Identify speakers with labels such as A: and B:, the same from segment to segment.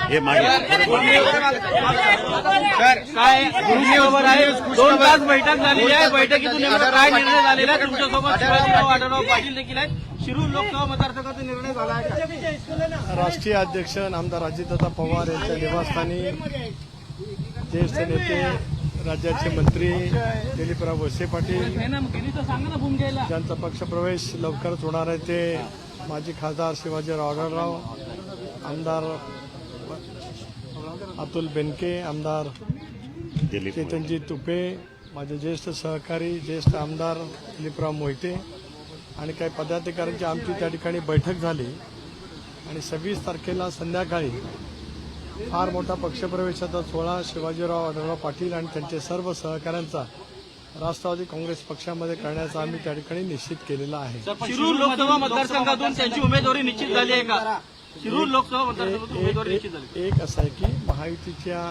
A: हे मागे
B: काय दोन तास बैठक झालेली आहे. बैठकीतून नेमका काय निर्णय झालेला आहे? तुमच्यासोबत शिवाजीराव आढळराव पाटील देखील आहेत. शिरूर लोकसभा मतदारसंघाचा निर्णय झाला आहे का?
C: राष्ट्रीय अध्यक्ष आमदार अजितदादा पवार यांच्या निवासस्थानी ज्येष्ठ नेते राज्याचे मंत्री दिलीपराव वळसे पाटील ज्यांचा पक्षप्रवेश लवकरच होणार आहे ते माजी खासदार शिवाजीराव आढळराव, आमदार अतुल बेनके, आमदार चेतनजी तुपे, माझे ज्येष्ठ सहकारी ज्येष्ठ आमदार दिलीपराव मोहिते आणि काही पदाधिकाऱ्यांची आमची त्या ठिकाणी बैठक झाली आणि 26 तारखेला संध्याकाळी फार मोठा पक्षप्रवेशाचा सोहळा शिवाजीराव आढळराव पाटील आणि त्यांचे सर्व सहकाऱ्यांचा राष्ट्रवादी काँग्रेस पक्षामध्ये करण्याचा आम्ही त्या ठिकाणी निश्चित केलेला आहे.
B: शिरूर लोकसभा मतदारसंघातून त्यांची उमेदवारी निश्चित झाली आहे का? शिरूर लोकसभा मतदारसंघातून उमेदवारी निश्चित झाली.
C: एक असं आहे की महायुतीच्या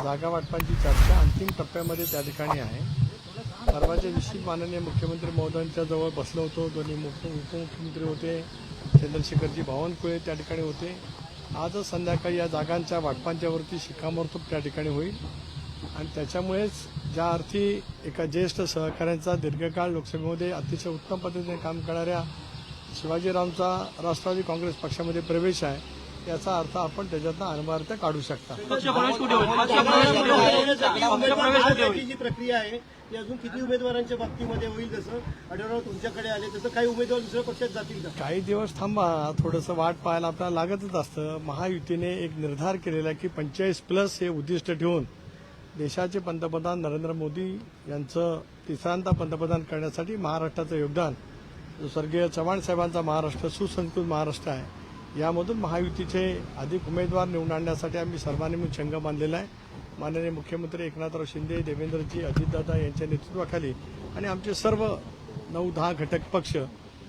C: जागा वाटपांची चर्चा अंतिम टप्प्यामध्ये त्या ठिकाणी आहे. परवाच्या दिवशी माननीय मुख्यमंत्री महोदयांच्या जवळ बसलो होतो. दोन्ही उपमुख्यमंत्री होते, चंद्रशेखरजी बावनकुळे त्या ठिकाणी होते. आजच संध्याकाळी या जागांच्या वाटपांच्यावरती शिक्कामोर्तब त्या ठिकाणी होईल आणि त्याच्यामुळेच ज्या अर्थी एका ज्येष्ठ सहकाऱ्यांचा दीर्घकाळ लोकसभेमध्ये अतिशय उत्तम पद्धतीने काम करणाऱ्या शिवाजीरावांचा राष्ट्रवादी काँग्रेस पक्षामध्ये प्रवेश आहे, याचा अर्थ आपण त्याच्यातनं अनिवार्यता काढू शकता.
D: जी प्रक्रिया आहे ती अजून किती उमेदवारांच्या बाबतीमध्ये होईल? जसं आढळराव तुमच्याकडे आले तसं काही उमेदवार दुसऱ्या पक्षात जातील का?
C: काही दिवस थांबा, थोडंसं वाट पाहायला आपल्याला लागतच असतं. महायुतीने एक निर्धार केलेला की 45+ हे उद्दिष्ट ठेवून देशाचे पंतप्रधान नरेंद्र मोदी यांचं तिसऱ्यांदा पंतप्रधान करण्यासाठी महाराष्ट्राचं योगदान, जो स्वर्गीय चव्हाण साहेबांचा महाराष्ट्र सुसंस्कृत महाराष्ट्र आहे, यामधून महायुतीचे अधिक उमेदवार निवडून आणण्यासाठी आम्ही सर्वांनी मिळून चंग बांधलेला आहे. माननीय मुख्यमंत्री एकनाथराव शिंदे, देवेंद्रजी, अजितदादा यांच्या नेतृत्वाखाली आणि आमचे सर्व 9-10 घटक पक्ष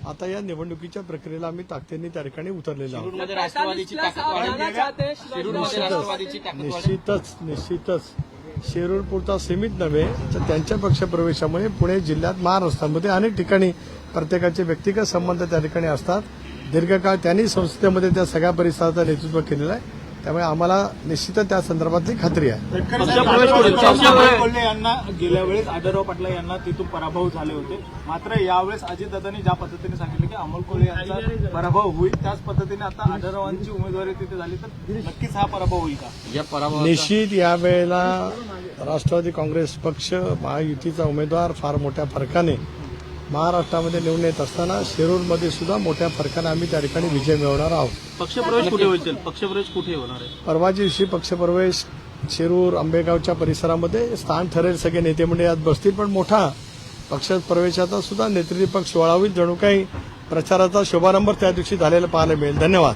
C: आता या निवडणुकीच्या प्रक्रियेला आम्ही ताकदीने त्या ठिकाणी उतरलेलो आहोत. निश्चितच शिरूर पुरता सीमित नव्हे तर त्यांच्या पक्षप्रवेशामुळे पुणे जिल्ह्यात महाराष्ट्रामध्ये अनेक ठिकाणी प्रत्येकाचे व्यक्तिगत संबंध त्या ठिकाणी असतात. दीर्घकाळ त्यांनी संसदेमध्ये त्या सगळ्या परिसराचं नेतृत्व केलेलं आहे, त्यामुळे आम्हाला निश्चितच त्या संदर्भातली खात्री आहे.
D: कोल्हे यांना गेल्या वेळेस आढळराव पाटील यांना तिथून पराभव झाले होते, मात्र यावेळेस अजितदादांनी ज्या पद्धतीने सांगितलं की अमोल कोल्हे यांचा पराभव होईल, त्याच पद्धतीने आता आढळरावांची उमेदवारी तिथे झाली तर नक्कीच हा पराभव होईल का?
B: या पराभव
C: निश्चित यावेळेला राष्ट्रवादी काँग्रेस पक्ष महायुतीचा उमेदवार फार मोठ्या फरकाने महाराष्ट्रामध्ये निवडून येत असताना शिरूरमध्ये सुद्धा मोठ्या फरकाने आम्ही त्या ठिकाणी विजय मिळवणार आहोत.
B: पक्षप्रवेश कुठे होईल? पक्षप्रवेश कुठे होणार आहे?
C: परवाच्या दिवशी पक्षप्रवेश शिरूर आंबेगावच्या परिसरामध्ये स्थान ठरेल. सगळे नेते मंडळी यात बसतील, पण मोठा पक्ष प्रवेशाचा सुद्धा नेतृत्व सोहळा होईल. जणू काही प्रचाराचा शुभारंभ त्या दिवशी झालेला पाहायला मिळेल. धन्यवाद.